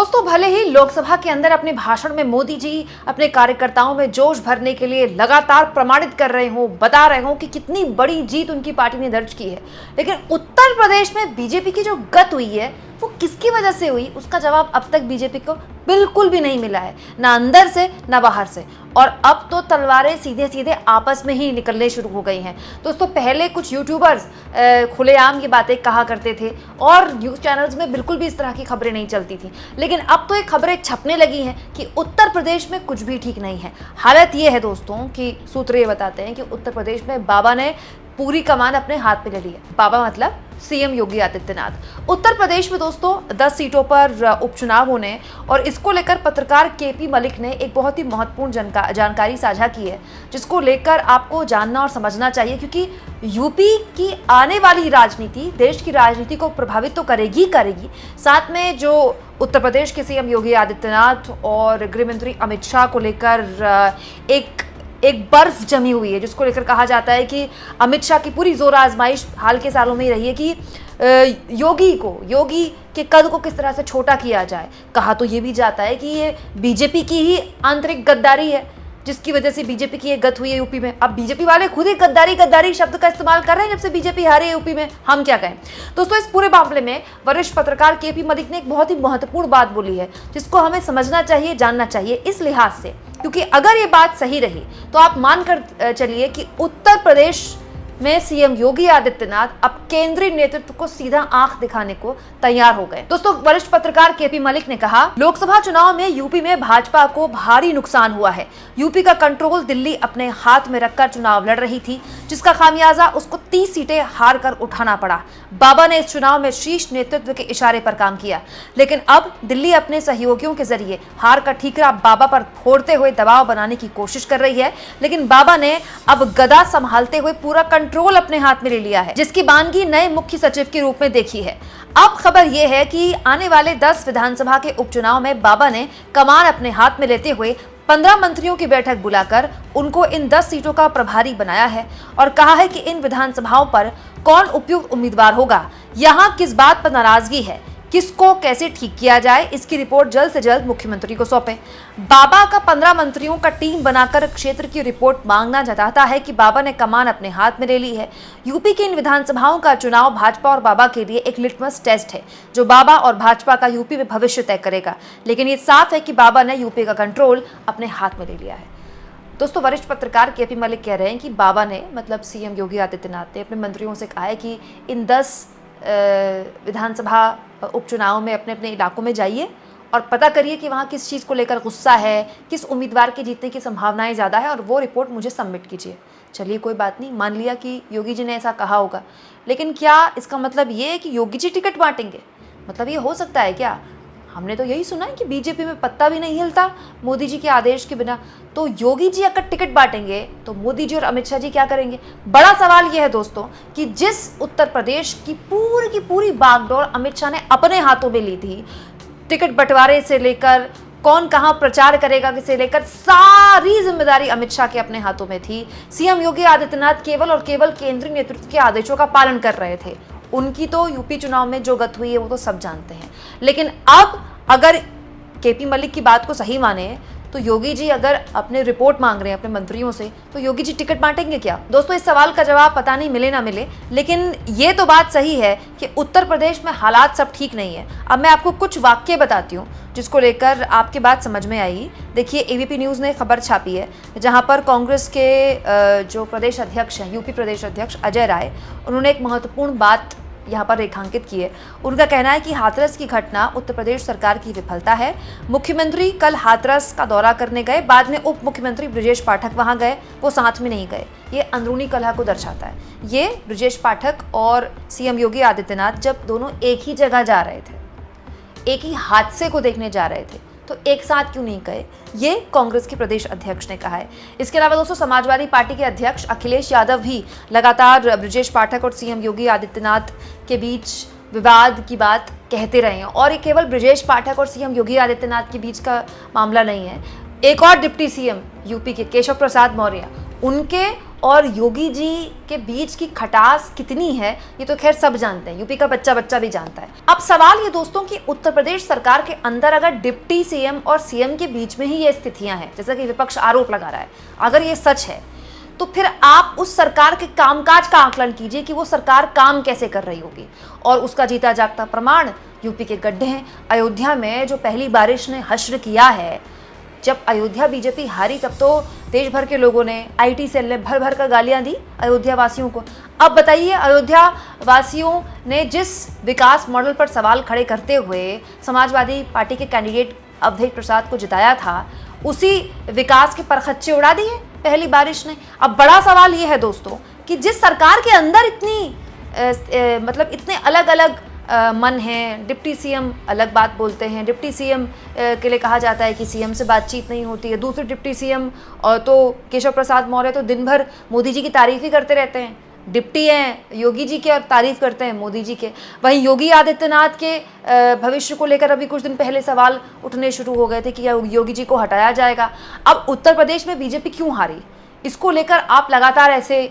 दोस्तों, भले ही लोकसभा के अंदर अपने भाषण में मोदी जी अपने कार्यकर्ताओं में जोश भरने के लिए लगातार प्रमाणित कर रहे हो, बता रहे हो कि कितनी बड़ी जीत उनकी पार्टी ने दर्ज की है, लेकिन उत्तर प्रदेश में बीजेपी की जो गत हुई है वो किसकी वजह से हुई, उसका जवाब अब तक बीजेपी को बिल्कुल भी नहीं मिला है, ना अंदर से ना बाहर से। और अब तो तलवारें सीधे सीधे आपस में ही निकलने शुरू हो गई हैं। दोस्तों, पहले कुछ यूट्यूबर्स खुलेआम ये बातें कहा करते थे और न्यूज़ चैनल्स में बिल्कुल भी इस तरह की खबरें नहीं चलती थी, लेकिन अब तो ये खबरें छपने लगी हैं कि उत्तर प्रदेश में कुछ भी ठीक नहीं है। हालत ये है दोस्तों कि सूत्र ये बताते हैं कि उत्तर प्रदेश में बाबा ने पूरी कमान अपने हाथ में ले ली है। बाबा मतलब सीएम योगी आदित्यनाथ। उत्तर प्रदेश में दोस्तों 10 सीटों पर उपचुनाव होने और इसको लेकर पत्रकार केपी मलिक ने एक बहुत ही महत्वपूर्ण जानकारी साझा की है, जिसको लेकर आपको जानना और समझना चाहिए, क्योंकि यूपी की आने वाली राजनीति देश की राजनीति को प्रभावित तो करेगी, साथ में जो उत्तर प्रदेश के सीएम योगी आदित्यनाथ और गृह मंत्री अमित शाह को लेकर एक बर्फ जमी हुई है, जिसको लेकर कहा जाता है कि अमित शाह की पूरी जोर आजमाइश हाल के सालों में रही है कि योगी के कद को किस तरह से छोटा किया जाए। कहा तो ये भी जाता है कि ये बीजेपी की ही आंतरिक गद्दारी है, जिसकी वजह से बीजेपी की ये गत हुई है यूपी में। अब बीजेपी वाले खुद ही गद्दारी शब्द का इस्तेमाल कर रहे हैं जब से बीजेपी हारी है यूपी में, हम क्या कहें। दोस्तों, इस पूरे मामले में वरिष्ठ पत्रकार केपी मलिक ने एक बहुत ही महत्वपूर्ण बात बोली है, जिसको हमें समझना चाहिए, जानना चाहिए इस लिहाज से, क्योंकि अगर ये बात सही रही तो आप मानकर चलिए कि उत्तर प्रदेश में सीएम योगी आदित्यनाथ अब केंद्रीय नेतृत्व को सीधा आंख दिखाने को तैयार हो गए। दोस्तों, वरिष्ठ पत्रकार केपी मलिक ने कहा, लोकसभा चुनाव में यूपी में भाजपा को भारी नुकसान हुआ है। यूपी का कंट्रोल दिल्ली अपने हाथ में रखकर चुनाव लड़ रही थी, जिसका खामियाजा उसको 30 सीटें हार कर उठाना पड़ा। बाबा ने इस चुनाव में शीर्ष नेतृत्व के इशारे पर काम किया, लेकिन अब दिल्ली अपने सहयोगियों के जरिए हार का ठीकरा बाबा पर फोड़ते हुए दबाव बनाने की कोशिश कर रही है, लेकिन बाबा ने अब गदा संभालते हुए पूरा कंट्रोल अपने हाथ में ले लिया है, जिसकी बानगी नए मुख्य सचिव के रूप में देखी है। अब खबर यह है कि आने वाले 10 विधानसभा के उपचुनाव में बाबा ने कमान अपने हाथ में लेते हुए 15 मंत्रियों की बैठक बुलाकर उनको इन 10 सीटों का प्रभारी बनाया है और कहा है कि इन विधानसभाओं पर कौन उपयुक्त उम्मीदवार होगा, यहाँ किस बात पर नाराजगी है, किसको कैसे ठीक किया जाए, इसकी रिपोर्ट जल्द से जल्द मुख्यमंत्री को सौंपे। बाबा का 15 मंत्रियों का टीम बनाकर क्षेत्र की रिपोर्ट मांगना जताता है कि बाबा ने कमान अपने हाथ में ले ली है। यूपी की इन विधानसभाओं का चुनाव भाजपा और बाबा के लिए एक लिटमस टेस्ट है, जो बाबा और भाजपा का यूपी में भविष्य तय करेगा। लेकिन ये साफ है कि बाबा ने यूपी का कंट्रोल अपने हाथ में ले लिया है। दोस्तों, वरिष्ठ पत्रकार केपी मलिक कह रहे हैं कि बाबा ने मतलब सीएम योगी आदित्यनाथ ने अपने मंत्रियों से कहा है कि इन 10 विधानसभा उपचुनाव में अपने अपने इलाकों में जाइए और पता करिए कि वहाँ किस चीज़ को लेकर गुस्सा है, किस उम्मीदवार के जीतने की संभावनाएं ज़्यादा है, और वो रिपोर्ट मुझे सबमिट कीजिए। चलिए, कोई बात नहीं, मान लिया कि योगी जी ने ऐसा कहा होगा, लेकिन क्या इसका मतलब ये है कि योगी जी टिकट बांटेंगे? मतलब ये हो सकता है क्या? हमने तो यही सुना है कि बीजेपी में पत्ता भी नहीं हिलता मोदी जी के आदेश के बिना। तो योगी जी अगर टिकट बांटेंगे तो मोदी जी और अमित शाह जी क्या करेंगे? बड़ा सवाल यह है दोस्तों कि जिस उत्तर प्रदेश की पूरी बागडोर अमित शाह ने अपने हाथों में ली थी, टिकट बंटवारे से लेकर कौन कहां प्रचार करेगा से लेकर सारी जिम्मेदारी अमित शाह के अपने हाथों में थी। सीएम योगी आदित्यनाथ केवल और केवल केंद्रीय नेतृत्व के आदेशों का पालन कर रहे थे। उनकी तो यूपी चुनाव में जो गत हुई है वो तो सब जानते हैं, लेकिन अब अगर केपी मलिक की बात को सही माने तो योगी जी अगर अपने रिपोर्ट मांग रहे हैं अपने मंत्रियों से, तो योगी जी टिकट बांटेंगे क्या? दोस्तों, इस सवाल का जवाब पता नहीं मिले ना मिले, लेकिन ये तो बात सही है कि उत्तर प्रदेश में हालात सब ठीक नहीं है। अब मैं आपको कुछ वाक्य बताती हूँ जिसको लेकर आपकी बात समझ में आएगी। देखिए, एबीपी न्यूज़ ने खबर छापी है, जहाँ पर कांग्रेस के जो प्रदेश अध्यक्ष हैं, यूपी प्रदेश अध्यक्ष अजय राय, उन्होंने एक महत्वपूर्ण बात यहाँ पर रेखांकित की है। उनका कहना है कि हाथरस की घटना उत्तर प्रदेश सरकार की विफलता है। मुख्यमंत्री कल हाथरस का दौरा करने गए, बाद में उप मुख्यमंत्री ब्रजेश पाठक वहां गए, वो साथ में नहीं गए। ये अंदरूनी कलह को दर्शाता है। ये ब्रजेश पाठक और सीएम योगी आदित्यनाथ जब दोनों एक ही जगह जा रहे थे, एक ही हादसे को देखने जा रहे थे, तो एक साथ क्यों नहीं गए? ये कांग्रेस के प्रदेश अध्यक्ष ने कहा है। इसके अलावा दोस्तों, समाजवादी पार्टी के अध्यक्ष अखिलेश यादव भी लगातार ब्रजेश पाठक और सीएम योगी आदित्यनाथ के बीच विवाद की बात कहते रहे हैं, और ये केवल ब्रजेश पाठक और सीएम योगी आदित्यनाथ के बीच का मामला नहीं है। एक और डिप्टी सीएम यूपी के केशव प्रसाद मौर्य, उनके और योगी जी के बीच की खटास कितनी है ये तो खैर सब जानते हैं, यूपी का बच्चा बच्चा भी जानता है। अब सवाल ये दोस्तों कि उत्तर प्रदेश सरकार के अंदर अगर डिप्टी सीएम और सीएम के बीच में ही ये स्थितियां हैं, जैसा कि विपक्ष आरोप लगा रहा है, अगर ये सच है तो फिर आप उस सरकार के कामकाज का आकलन कीजिए कि वो सरकार काम कैसे कर रही होगी। और उसका जीता जागता प्रमाण यूपी के गड्ढे हैं। अयोध्या में जो पहली बारिश ने हश्र किया है, जब अयोध्या बीजेपी हारी तब तो देश भर के लोगों ने, आईटी सेल ने भर भर कर गालियां दी अयोध्या वासियों को। अब बताइए, अयोध्या वासियों ने जिस विकास मॉडल पर सवाल खड़े करते हुए समाजवादी पार्टी के कैंडिडेट अवधेश प्रसाद को जिताया था, उसी विकास के परखच्चे उड़ा दिए पहली बारिश ने। अब बड़ा सवाल ये है दोस्तों कि जिस सरकार के अंदर इतनी मतलब इतने अलग अलग मन हैं, डिप्टी सीएम अलग बात बोलते हैं, डिप्टी सीएम के लिए कहा जाता है कि सीएम से बातचीत नहीं होती है, दूसरे डिप्टी सीएम तो केशव प्रसाद मौर्य तो दिन भर मोदी जी की तारीफ ही करते रहते हैं, डिप्टी हैं योगी जी के और तारीफ करते हैं मोदी जी के। वहीं योगी आदित्यनाथ के भविष्य को लेकर अभी कुछ दिन पहले सवाल उठने शुरू हो गए थे कि योगी जी को हटाया जाएगा। अब उत्तर प्रदेश में बीजेपी क्यों हारी, इसको लेकर आप लगातार ऐसे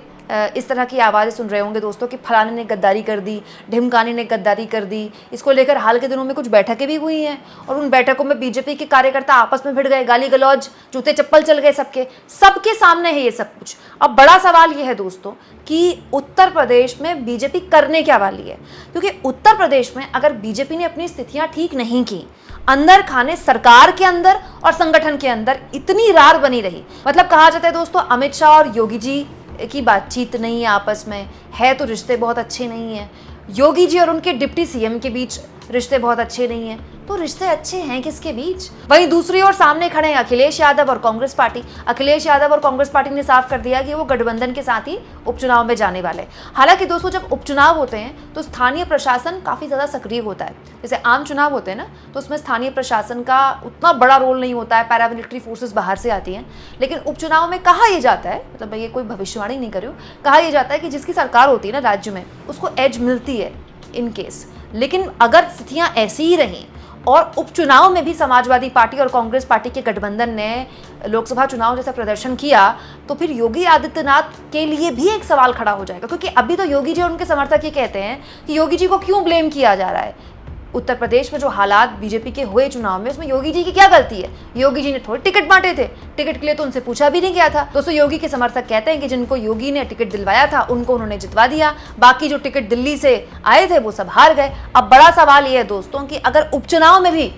इस तरह की आवाज़ें सुन रहे होंगे दोस्तों कि फलाने ने गद्दारी कर दी, ढिमकानी ने गद्दारी कर दी। इसको लेकर हाल के दिनों में कुछ बैठकें भी हुई हैं और उन बैठकों में बीजेपी के कार्यकर्ता आपस में भिड़ गए, गाली गलौज, जूते चप्पल चल गए, सबके सामने है ये सब कुछ। अब बड़ा सवाल ये है दोस्तों कि उत्तर प्रदेश में बीजेपी करने क्या वाली है, क्योंकि उत्तर प्रदेश में अगर बीजेपी ने अपनी स्थितियां ठीक नहीं की, अंदर खाने सरकार के अंदर और संगठन के अंदर इतनी रार बनी रही, मतलब कहा जाता है दोस्तों अमित शाह और योगी जी की बातचीत नहीं है आपस में, है तो रिश्ते बहुत अच्छे नहीं हैं, योगी जी और उनके डिप्टी सीएम के बीच रिश्ते बहुत अच्छे नहीं हैं, तो रिश्ते अच्छे हैं किसके बीच। वहीं दूसरी ओर सामने खड़े हैं अखिलेश यादव और कांग्रेस पार्टी। अखिलेश यादव और कांग्रेस पार्टी ने साफ कर दिया कि वो गठबंधन के साथ ही उपचुनाव में जाने वाले। हालांकि दोस्तों जब उपचुनाव होते हैं तो स्थानीय प्रशासन काफ़ी ज़्यादा सक्रिय होता है। जैसे आम चुनाव होते हैं ना, तो उसमें स्थानीय प्रशासन का उतना बड़ा रोल नहीं होता है, पैरामिलिट्री फोर्सेस बाहर से आती हैं। लेकिन उपचुनाव में कहा यह जाता है, मतलब मैं ये कोई भविष्यवाणी नहीं कर रही हूँ, कहा यह जाता है कि जिसकी सरकार होती है ना राज्य में, उसको एज मिलती है इन केस। लेकिन अगर स्थितियां ऐसी ही रहीं और उपचुनाव में भी समाजवादी पार्टी और कांग्रेस पार्टी के गठबंधन ने लोकसभा चुनाव जैसा प्रदर्शन किया, तो फिर योगी आदित्यनाथ के लिए भी एक सवाल खड़ा हो जाएगा। क्योंकि अभी तो योगी जी और उनके समर्थक ये कहते हैं कि योगी जी को क्यों ब्लेम किया जा रहा है। उत्तर प्रदेश में जो हालात बीजेपी के हुए चुनाव में, उसमें योगी जी की क्या गलती है? योगी जी ने थोड़े टिकट बांटे थे, टिकट के लिए तो उनसे पूछा भी नहीं गया था। दोस्तों योगी के समर्थक कहते हैं कि जिनको योगी ने टिकट दिलवाया था उनको उन्होंने जितवा दिया, बाकी जो टिकट दिल्ली से आए थे वो सब हार गए। अब बड़ा सवाल ये है दोस्तों कि अगर उपचुनाव में भी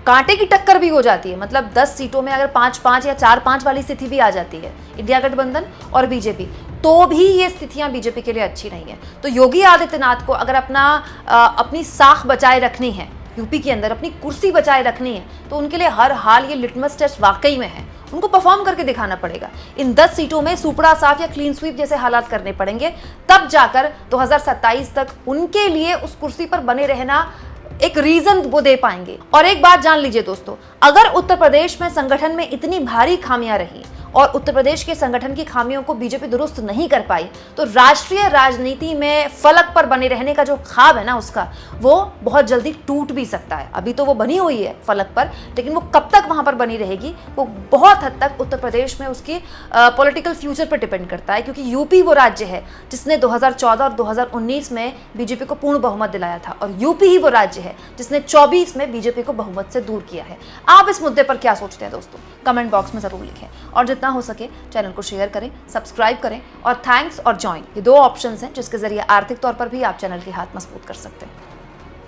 कांटे की टक्कर भी हो जाती है, मतलब 10 सीटों में अगर 5-5 या 4-5 वाली स्थिति भी आ जाती है इंडिया गठबंधन और बीजेपी, तो भी ये स्थितियां बीजेपी के लिए अच्छी नहीं है। तो योगी आदित्यनाथ को अगर अपनी साख बचाए रखनी है, यूपी के अंदर अपनी कुर्सी बचाए रखनी है, तो उनके लिए हर हाल ये लिटमस टेस्ट वाकई में है। उनको परफॉर्म करके दिखाना पड़ेगा। इन 10 सीटों में सुपड़ा साफ या क्लीन स्वीप जैसे हालात करने पड़ेंगे, तब जाकर 2027 तक उनके लिए उस कुर्सी पर बने रहना एक रीजन वो दे पाएंगे। और एक बात जान लीजिए दोस्तों, अगर उत्तर प्रदेश में संगठन में इतनी भारी खामियां रही और उत्तर प्रदेश के संगठन की खामियों को बीजेपी दुरुस्त नहीं कर पाई, तो राष्ट्रीय राजनीति में फलक पर बने रहने का जो ख्वाब है ना उसका, वो बहुत जल्दी टूट भी सकता है। अभी तो वो बनी हुई है फलक पर, लेकिन वो कब तक वहां पर बनी रहेगी वो बहुत हद तक उत्तर प्रदेश में उसकी पॉलिटिकल फ्यूचर पर डिपेंड करता है। क्योंकि यूपी वो राज्य है जिसने 2014 और 2019 में बीजेपी को पूर्ण बहुमत दिलाया था, और यूपी ही वो राज्य है जिसने 24 में बीजेपी को बहुमत से दूर किया है। आप इस मुद्दे पर क्या सोचते हैं दोस्तों? कमेंट बॉक्स में जरूर लिखें, और जितना हो सके चैनल को शेयर करें, सब्सक्राइब करें, और थैंक्स और ज्वाइन, ये 2 ऑप्शंस हैं जिसके जरिए आर्थिक तौर पर भी आप चैनल के हाथ मजबूत कर सकते हैं।